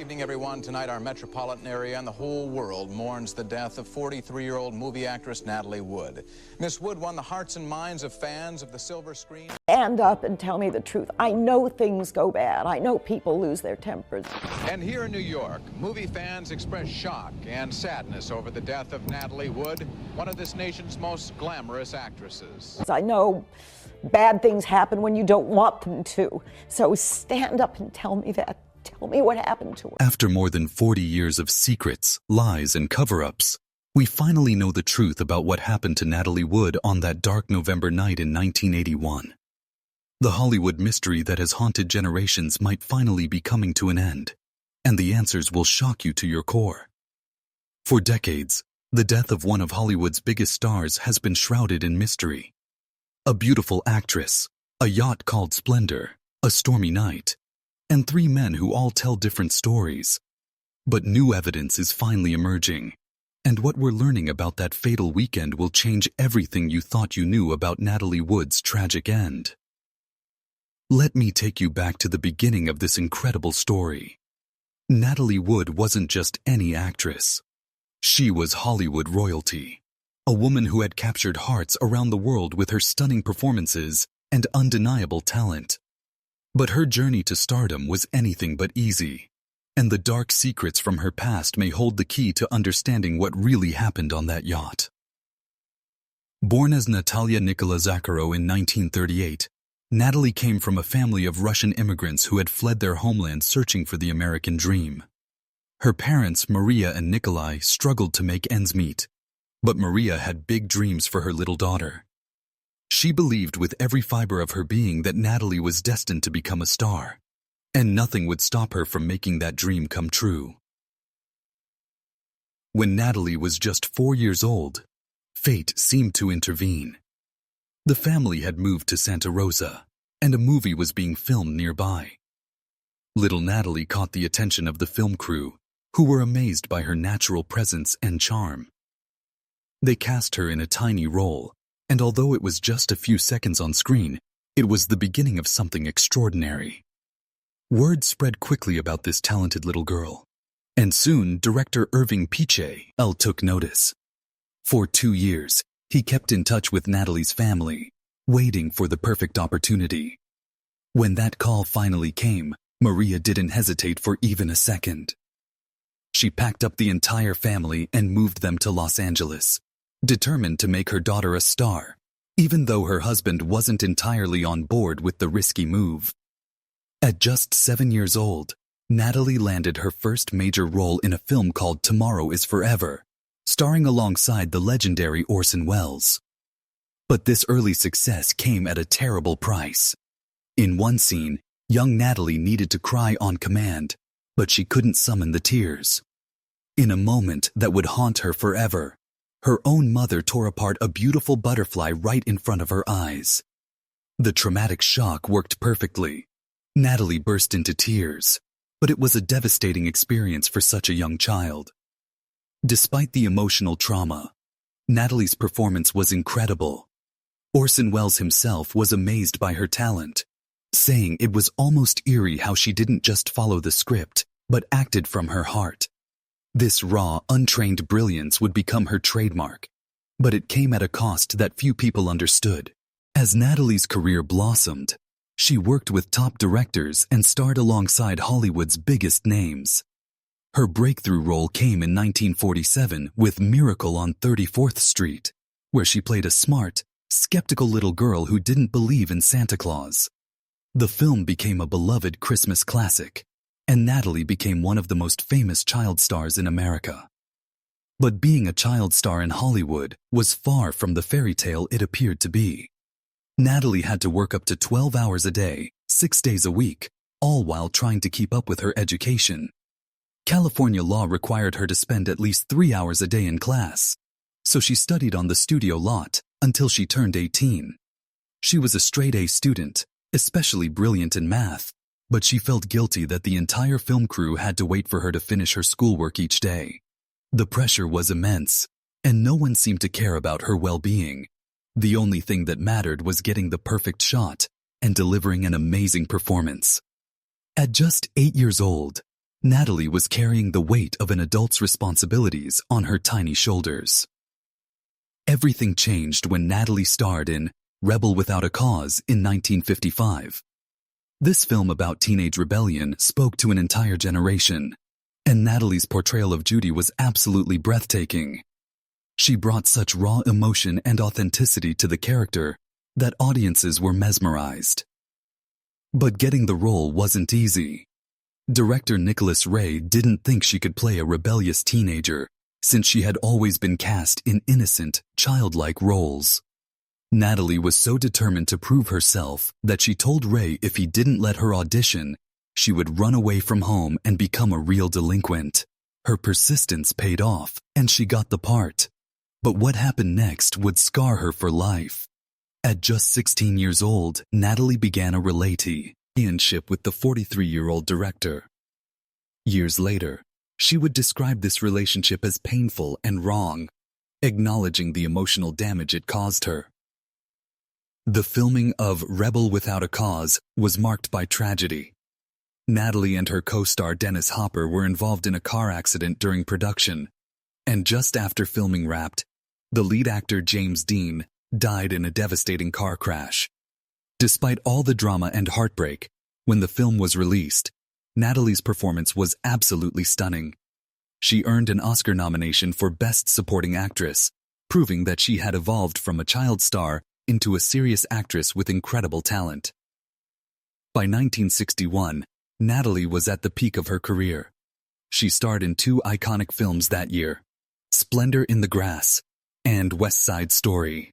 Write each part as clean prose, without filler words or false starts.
evening, everyone. Tonight, our metropolitan area and the whole world mourns the death of 43-year-old movie actress Natalie Wood. Miss Wood won the hearts and minds of fans of the silver screen. Stand up and tell me the truth. I know things go bad. I know people lose their tempers. And here in New York, movie fans express shock and sadness over the death of Natalie Wood, one of this nation's most glamorous actresses. I know bad things happen when you don't want them to. So stand up and tell me that. Tell me what happened to her. After more than 40 years of secrets, lies, and cover-ups, we finally know the truth about what happened to Natalie Wood on that dark November night in 1981. The Hollywood mystery that has haunted generations might finally be coming to an end, and the answers will shock you to your core. For decades, the death of one of Hollywood's biggest stars has been shrouded in mystery. A beautiful actress, a yacht called Splendor, a stormy night, and three men who all tell different stories. But new evidence is finally emerging, and what we're learning about that fatal weekend will change everything you thought you knew about Natalie Wood's tragic end. Let me take you back to the beginning of this incredible story. Natalie Wood wasn't just any actress. She was Hollywood royalty, a woman who had captured hearts around the world with her stunning performances and undeniable talent. But her journey to stardom was anything but easy, and the dark secrets from her past may hold the key to understanding what really happened on that yacht. Born as Natalia Nikola Zakharov in 1938, Natalie came from a family of Russian immigrants who had fled their homeland searching for the American dream. Her parents, Maria and Nikolai, struggled to make ends meet, but Maria had big dreams for her little daughter. She believed with every fiber of her being that Natalie was destined to become a star, and nothing would stop her from making that dream come true. When Natalie was just 4 years old, fate seemed to intervene. The family had moved to Santa Rosa, and a movie was being filmed nearby. Little Natalie caught the attention of the film crew, who were amazed by her natural presence and charm. They cast her in a tiny role, and although it was just a few seconds on screen, it was the beginning of something extraordinary. Word spread quickly about this talented little girl, and soon director Irving Piche took notice. For 2 years, he kept in touch with Natalie's family, waiting for the perfect opportunity. When that call finally came, Maria didn't hesitate for even a second. She packed up the entire family and moved them to Los Angeles, determined to make her daughter a star, even though her husband wasn't entirely on board with the risky move. At just 7 years old, Natalie landed her first major role in a film called Tomorrow is Forever, starring alongside the legendary Orson Welles. But this early success came at a terrible price. In one scene, young Natalie needed to cry on command, but she couldn't summon the tears. In a moment that would haunt her forever, her own mother tore apart a beautiful butterfly right in front of her eyes. The traumatic shock worked perfectly. Natalie burst into tears, but it was a devastating experience for such a young child. Despite the emotional trauma, Natalie's performance was incredible. Orson Welles himself was amazed by her talent, saying it was almost eerie how she didn't just follow the script, but acted from her heart. This raw, untrained brilliance would become her trademark, but it came at a cost that few people understood. As Natalie's career blossomed, she worked with top directors and starred alongside Hollywood's biggest names. Her breakthrough role came in 1947 with Miracle on 34th Street, where she played a smart, skeptical little girl who didn't believe in Santa Claus. The film became a beloved Christmas classic, and Natalie became one of the most famous child stars in America. But being a child star in Hollywood was far from the fairy tale it appeared to be. Natalie had to work up to 12 hours a day, 6 days a week, all while trying to keep up with her education. California law required her to spend at least 3 hours a day in class, so she studied on the studio lot until she turned 18. She was a straight-A student, especially brilliant in math, but she felt guilty that the entire film crew had to wait for her to finish her schoolwork each day. The pressure was immense, and no one seemed to care about her well-being. The only thing that mattered was getting the perfect shot and delivering an amazing performance. At just 8 years old, Natalie was carrying the weight of an adult's responsibilities on her tiny shoulders. Everything changed when Natalie starred in Rebel Without a Cause in 1955. This film about teenage rebellion spoke to an entire generation, and Natalie's portrayal of Judy was absolutely breathtaking. She brought such raw emotion and authenticity to the character that audiences were mesmerized. But getting the role wasn't easy. Director Nicholas Ray didn't think she could play a rebellious teenager, since she had always been cast in innocent, childlike roles. Natalie was so determined to prove herself that she told Ray if he didn't let her audition, she would run away from home and become a real delinquent. Her persistence paid off, and she got the part. But what happened next would scar her for life. At just 16 years old, Natalie began a relationship with the 43-year-old director. Years later, she would describe this relationship as painful and wrong, acknowledging the emotional damage it caused her. The filming of Rebel Without a Cause was marked by tragedy. Natalie and her co-star Dennis Hopper were involved in a car accident during production, and just after filming wrapped, the lead actor James Dean died in a devastating car crash. Despite all the drama and heartbreak, when the film was released, Natalie's performance was absolutely stunning. She earned an Oscar nomination for Best Supporting Actress, proving that she had evolved from a child star into a serious actress with incredible talent. By 1961, Natalie was at the peak of her career. She starred in two iconic films that year, Splendor in the Grass and West Side Story.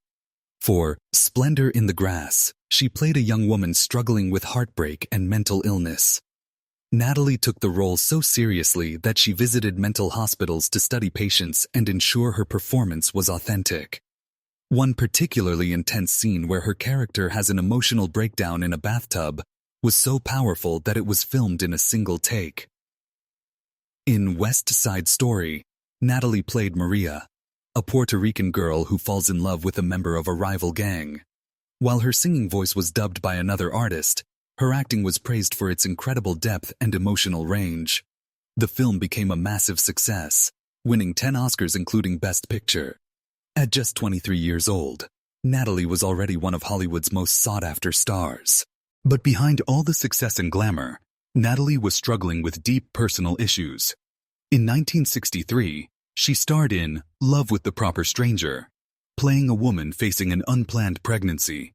For Splendor in the Grass, she played a young woman struggling with heartbreak and mental illness. Natalie took the role so seriously that she visited mental hospitals to study patients and ensure her performance was authentic. One particularly intense scene where her character has an emotional breakdown in a bathtub was so powerful that it was filmed in a single take. In West Side Story, Natalie played Maria, a Puerto Rican girl who falls in love with a member of a rival gang. While her singing voice was dubbed by another artist, her acting was praised for its incredible depth and emotional range. The film became a massive success, winning 10 Oscars including Best Picture. At just 23 years old, Natalie was already one of Hollywood's most sought-after stars. But behind all the success and glamour, Natalie was struggling with deep personal issues. In 1963, she starred in Love with the Proper Stranger, playing a woman facing an unplanned pregnancy.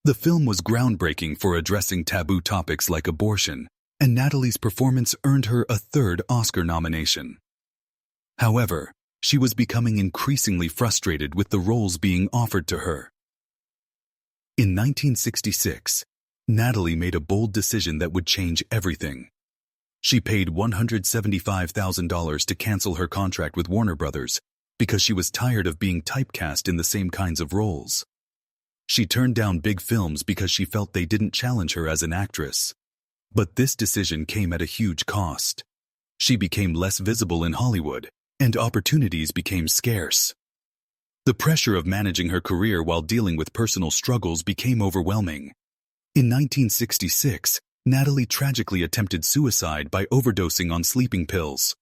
The film was groundbreaking for addressing taboo topics like abortion, and Natalie's performance earned her a third Oscar nomination. However, she was becoming increasingly frustrated with the roles being offered to her. In 1966, Natalie made a bold decision that would change everything. She paid $175,000 to cancel her contract with Warner Brothers because she was tired of being typecast in the same kinds of roles. She turned down big films because she felt they didn't challenge her as an actress. But this decision came at a huge cost. She became less visible in Hollywood, and opportunities became scarce. The pressure of managing her career while dealing with personal struggles became overwhelming. In 1966, Natalie tragically attempted suicide by overdosing on sleeping pills.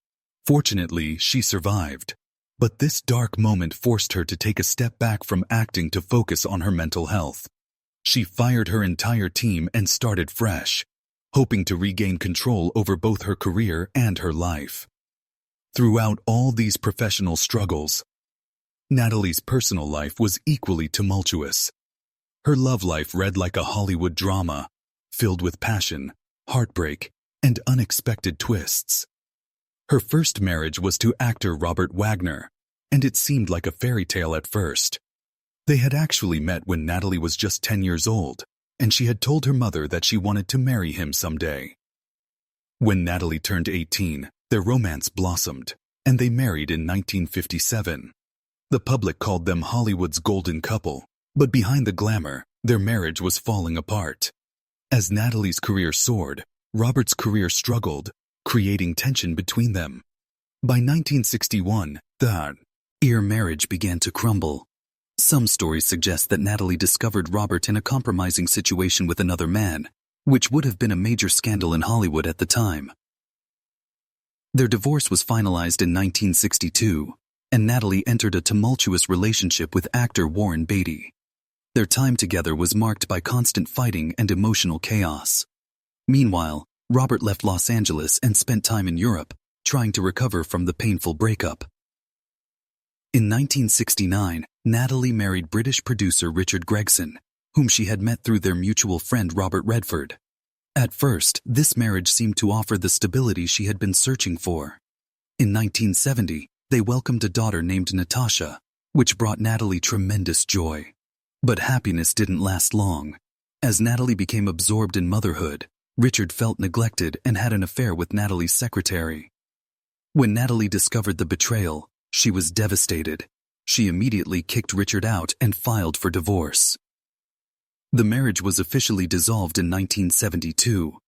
Fortunately, she survived. But this dark moment forced her to take a step back from acting to focus on her mental health. She fired her entire team and started fresh, hoping to regain control over both her career and her life. Throughout all these professional struggles, Natalie's personal life was equally tumultuous. Her love life read like a Hollywood drama, filled with passion, heartbreak, and unexpected twists. Her first marriage was to actor Robert Wagner, and it seemed like a fairy tale at first. They had actually met when Natalie was just 10 years old, and she had told her mother that she wanted to marry him someday. When Natalie turned 18, their romance blossomed, and they married in 1957. The public called them Hollywood's golden couple, but behind the glamour, their marriage was falling apart. As Natalie's career soared, Robert's career struggled, creating tension between them. By 1961, their marriage began to crumble. Some stories suggest that Natalie discovered Robert in a compromising situation with another man, which would have been a major scandal in Hollywood at the time. Their divorce was finalized in 1962, and Natalie entered a tumultuous relationship with actor Warren Beatty. Their time together was marked by constant fighting and emotional chaos. Meanwhile, Robert left Los Angeles and spent time in Europe, trying to recover from the painful breakup. In 1969, Natalie married British producer Richard Gregson, whom she had met through their mutual friend Robert Redford. At first, this marriage seemed to offer the stability she had been searching for. In 1970, they welcomed a daughter named Natasha, which brought Natalie tremendous joy. But happiness didn't last long. As Natalie became absorbed in motherhood, Richard felt neglected and had an affair with Natalie's secretary. When Natalie discovered the betrayal, she was devastated. She immediately kicked Richard out and filed for divorce. The marriage was officially dissolved in 1972,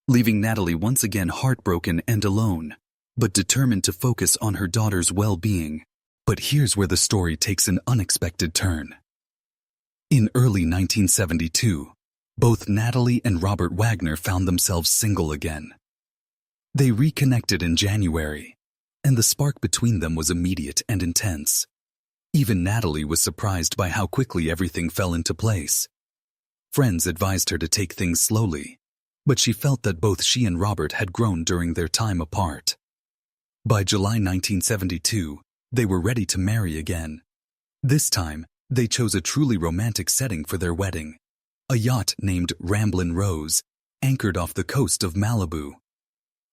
leaving Natalie once again heartbroken and alone, but determined to focus on her daughter's well-being. But here's where the story takes an unexpected turn. In early 1972, both Natalie and Robert Wagner found themselves single again. They reconnected in January, and the spark between them was immediate and intense. Even Natalie was surprised by how quickly everything fell into place. Friends advised her to take things slowly, but she felt that both she and Robert had grown during their time apart. By July 1972, they were ready to marry again. This time, they chose a truly romantic setting for their wedding, a yacht named Ramblin' Rose, anchored off the coast of Malibu.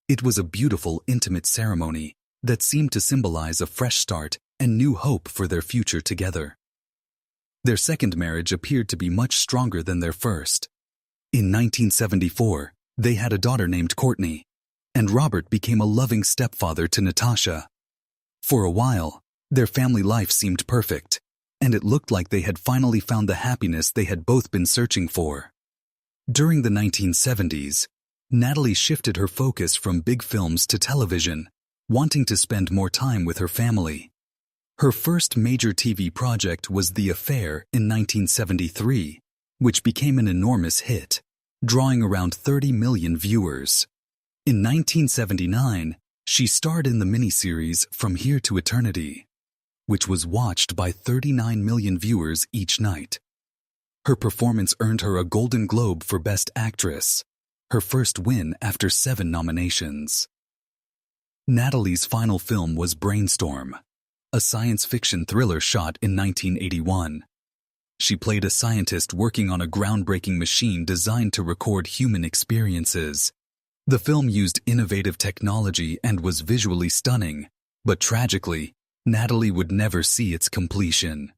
It was a beautiful, intimate ceremony that seemed to symbolize a fresh start and new hope for their future together. Their second marriage appeared to be much stronger than their first. In 1974, they had a daughter named Courtney, and Robert became a loving stepfather to Natasha. For a while, their family life seemed perfect, and it looked like they had finally found the happiness they had both been searching for. During the 1970s, Natalie shifted her focus from big films to television, wanting to spend more time with her family. Her first major TV project was The Affair in 1973, which became an enormous hit, drawing around 30 million viewers. In 1979, she starred in the miniseries From Here to Eternity, which was watched by 39 million viewers each night. Her performance earned her a Golden Globe for Best Actress, her first win after 7 nominations. Natalie's final film was Brainstorm, a science fiction thriller shot in 1981. She played a scientist working on a groundbreaking machine designed to record human experiences. The film used innovative technology and was visually stunning, but tragically, Natalie would never see its completion.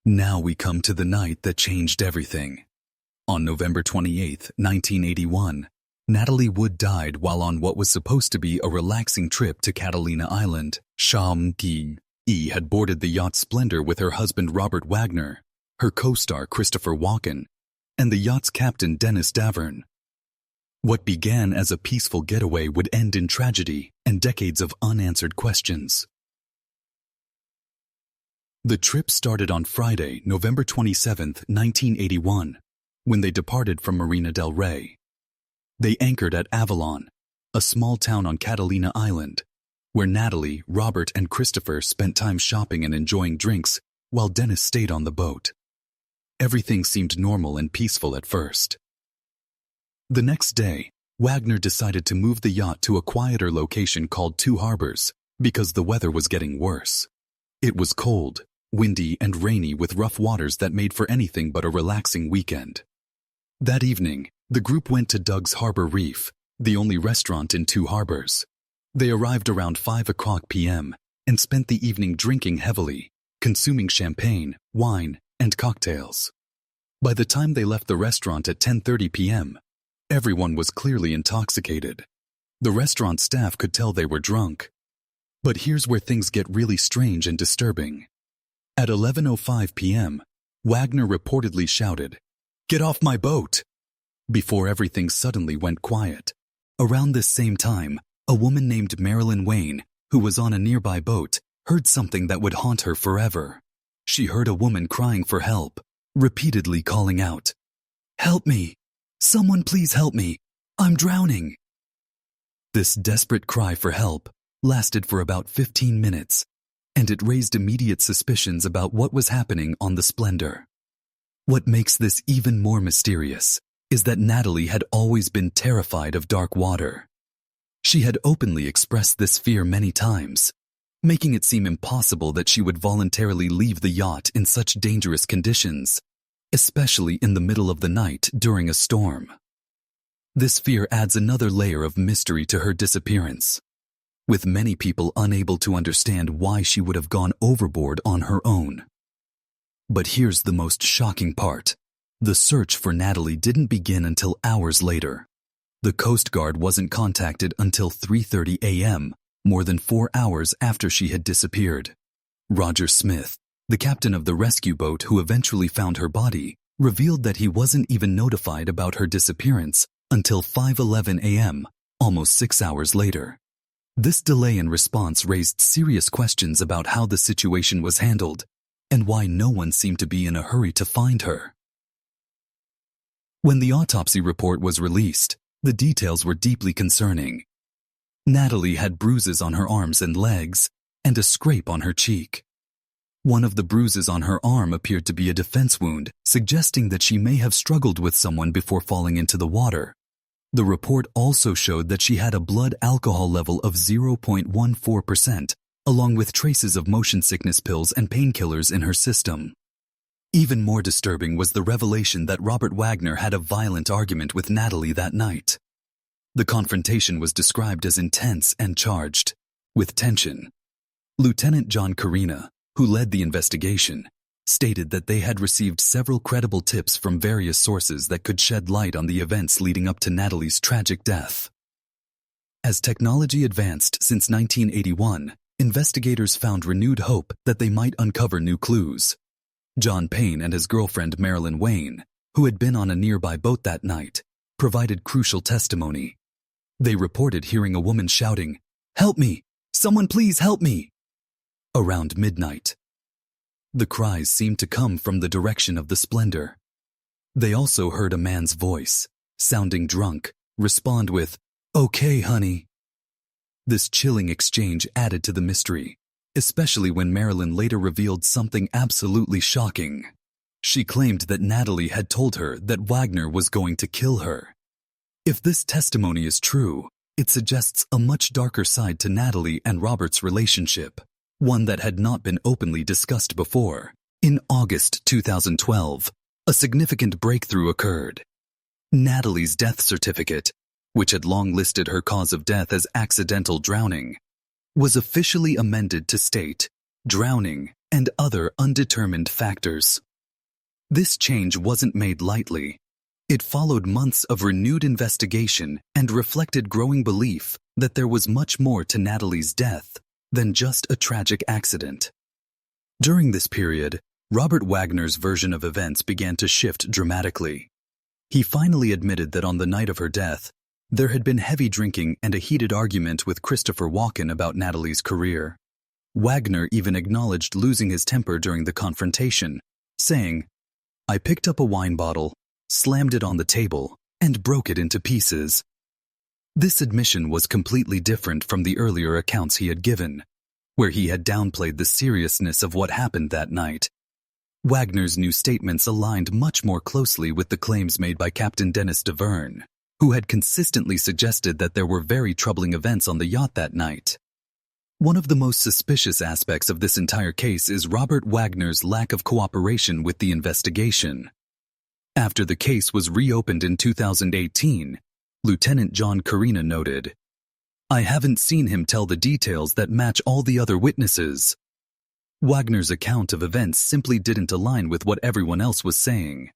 Now we come to the night that changed everything. On November 28, 1981, Natalie Wood died while on what was supposed to be a relaxing trip to Catalina Island. Sham Ki had boarded the yacht Splendor with her husband Robert Wagner, her co-star Christopher Walken, and the yacht's captain Dennis Davern. What began as a peaceful getaway would end in tragedy and decades of unanswered questions. The trip started on Friday, November 27, 1981, when they departed from Marina del Rey. They anchored at Avalon, a small town on Catalina Island, where Natalie, Robert, and Christopher spent time shopping and enjoying drinks while Dennis stayed on the boat. Everything seemed normal and peaceful at first. The next day, Wagner decided to move the yacht to a quieter location called Two Harbors because the weather was getting worse. It was cold, windy, and rainy with rough waters that made for anything but a relaxing weekend. That evening, the group went to Doug's Harbor Reef, the only restaurant in Two Harbors. They arrived around 5 o'clock p.m. and spent the evening drinking heavily, consuming champagne, wine, and cocktails. By the time they left the restaurant at 10:30 p.m., everyone was clearly intoxicated. The restaurant staff could tell they were drunk. But here's where things get really strange and disturbing. At 11:05 p.m., Wagner reportedly shouted, "Get off my boat!" before everything suddenly went quiet. Around this same time, a woman named Marilyn Wayne, who was on a nearby boat, heard something that would haunt her forever. She heard a woman crying for help, repeatedly calling out, "Help me! Someone please help me! I'm drowning!" This desperate cry for help lasted for about 15 minutes, and it raised immediate suspicions about what was happening on the Splendor. What makes this even more mysterious is that Natalie had always been terrified of dark water. She had openly expressed this fear many times, making it seem impossible that she would voluntarily leave the yacht in such dangerous conditions, especially in the middle of the night during a storm. This fear adds another layer of mystery to her disappearance, with many people unable to understand why she would have gone overboard on her own. But here's the most shocking part. The search for Natalie didn't begin until hours later. The Coast Guard wasn't contacted until 3:30 a.m., more than 4 hours after she had disappeared. Roger Smith, the captain of the rescue boat who eventually found her body, revealed that he wasn't even notified about her disappearance until 5:11 a.m., almost 6 hours later. This delay in response raised serious questions about how the situation was handled and why no one seemed to be in a hurry to find her. When the autopsy report was released, the details were deeply concerning. Natalie had bruises on her arms and legs and a scrape on her cheek. One of the bruises on her arm appeared to be a defense wound, suggesting that she may have struggled with someone before falling into the water. The report also showed that she had a blood alcohol level of 0.14%, along with traces of motion sickness pills and painkillers in her system. Even more disturbing was the revelation that Robert Wagner had a violent argument with Natalie that night. The confrontation was described as intense and charged, with tension. Lieutenant John Carina, who led the investigation, stated that they had received several credible tips from various sources that could shed light on the events leading up to Natalie's tragic death. As technology advanced since 1981, investigators found renewed hope that they might uncover new clues. John Payne and his girlfriend Marilyn Wayne, who had been on a nearby boat that night, provided crucial testimony. They reported hearing a woman shouting, "Help me! Someone please help me!" around midnight. The cries seemed to come from the direction of the Splendor. They also heard a man's voice, sounding drunk, respond with, "Okay, honey." This chilling exchange added to the mystery, especially when Marilyn later revealed something absolutely shocking. She claimed that Natalie had told her that Wagner was going to kill her. If this testimony is true, it suggests a much darker side to Natalie and Robert's relationship, one that had not been openly discussed before. In August 2012, a significant breakthrough occurred. Natalie's death certificate, which had long listed her cause of death as accidental drowning, was officially amended to state drowning and other undetermined factors. This change wasn't made lightly. It followed months of renewed investigation and reflected growing belief that there was much more to Natalie's death than just a tragic accident. During this period, Robert Wagner's version of events began to shift dramatically. He finally admitted that on the night of her death, there had been heavy drinking and a heated argument with Christopher Walken about Natalie's career. Wagner even acknowledged losing his temper during the confrontation, saying, "I picked up a wine bottle, slammed it on the table, and broke it into pieces." This admission was completely different from the earlier accounts he had given, where he had downplayed the seriousness of what happened that night. Wagner's new statements aligned much more closely with the claims made by Captain Dennis DeVerne, who had consistently suggested that there were very troubling events on the yacht that night. One of the most suspicious aspects of this entire case is Robert Wagner's lack of cooperation with the investigation. After the case was reopened in 2018, Lieutenant John Carina noted, "I haven't seen him tell the details that match all the other witnesses." Wagner's account of events simply didn't align with what everyone else was saying.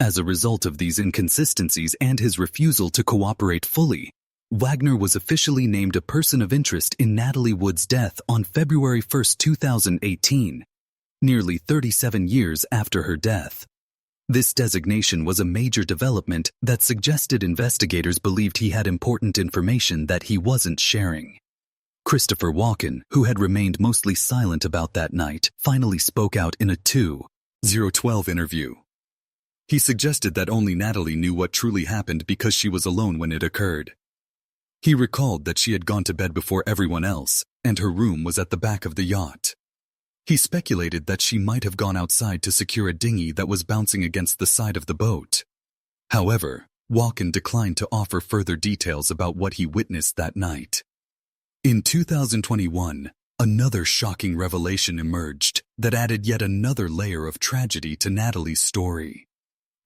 As a result of these inconsistencies and his refusal to cooperate fully, Wagner was officially named a person of interest in Natalie Wood's death on February 1, 2018, nearly 37 years after her death. This designation was a major development that suggested investigators believed he had important information that he wasn't sharing. Christopher Walken, who had remained mostly silent about that night, finally spoke out in a 2012 interview. He suggested that only Natalie knew what truly happened because she was alone when it occurred. He recalled that she had gone to bed before everyone else, and her room was at the back of the yacht. He speculated that she might have gone outside to secure a dinghy that was bouncing against the side of the boat. However, Walken declined to offer further details about what he witnessed that night. In 2021, another shocking revelation emerged that added yet another layer of tragedy to Natalie's story.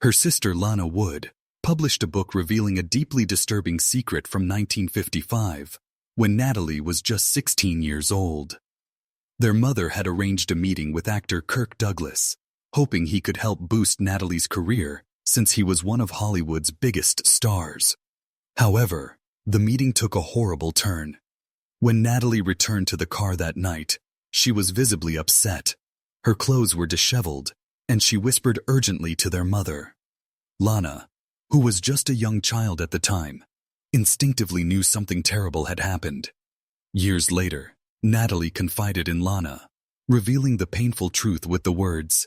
Her sister Lana Wood published a book revealing a deeply disturbing secret from 1955, when Natalie was just 16 years old. Their mother had arranged a meeting with actor Kirk Douglas, hoping he could help boost Natalie's career since he was one of Hollywood's biggest stars. However, the meeting took a horrible turn. When Natalie returned to the car that night, she was visibly upset. Her clothes were disheveled, and she whispered urgently to their mother. Lana, who was just a young child at the time, instinctively knew something terrible had happened. Years later, Natalie confided in Lana, revealing the painful truth with the words,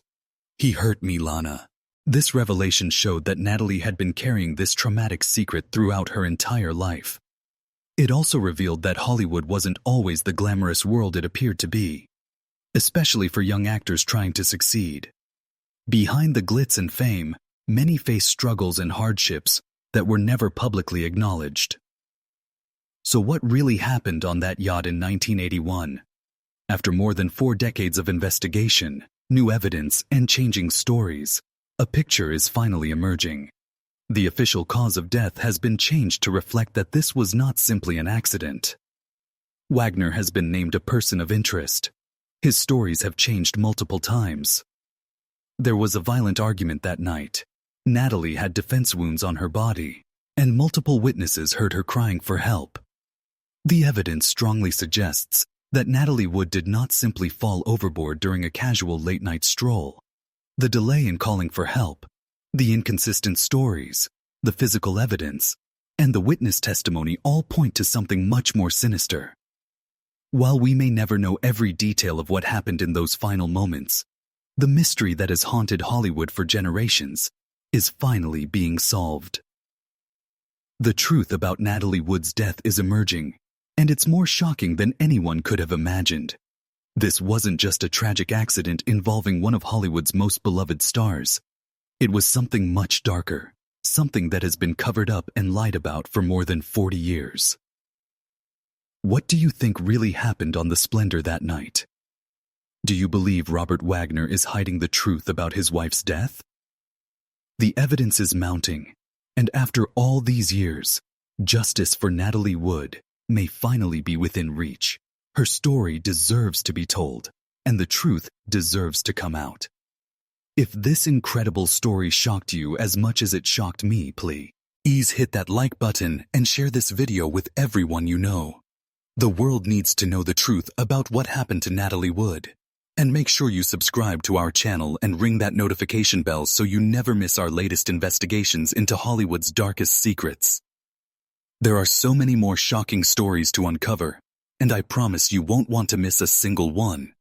"He hurt me, Lana." This revelation showed that Natalie had been carrying this traumatic secret throughout her entire life. It also revealed that Hollywood wasn't always the glamorous world it appeared to be, especially for young actors trying to succeed. Behind the glitz and fame, many faced struggles and hardships that were never publicly acknowledged. So what really happened on that yacht in 1981? After more than 4 decades of investigation, new evidence, and changing stories, a picture is finally emerging. The official cause of death has been changed to reflect that this was not simply an accident. Wagner has been named a person of interest. His stories have changed multiple times. There was a violent argument that night. Natalie had defense wounds on her body, and multiple witnesses heard her crying for help. The evidence strongly suggests that Natalie Wood did not simply fall overboard during a casual late-night stroll. The delay in calling for help, the inconsistent stories, the physical evidence, and the witness testimony all point to something much more sinister. While we may never know every detail of what happened in those final moments, the mystery that has haunted Hollywood for generations is finally being solved. The truth about Natalie Wood's death is emerging, and it's more shocking than anyone could have imagined. This wasn't just a tragic accident involving one of Hollywood's most beloved stars. It was something much darker, something that has been covered up and lied about for more than 40 years. What do you think really happened on the Splendor that night? Do you believe Robert Wagner is hiding the truth about his wife's death? The evidence is mounting, and after all these years, justice for Natalie Wood may finally be within reach. Her story deserves to be told, and the truth deserves to come out. If this incredible story shocked you as much as it shocked me, please hit that like button and share this video with everyone you know. The world needs to know the truth about what happened to Natalie Wood. And make sure you subscribe to our channel and ring that notification bell so you never miss our latest investigations into Hollywood's darkest secrets. There are so many more shocking stories to uncover, and I promise you won't want to miss a single one.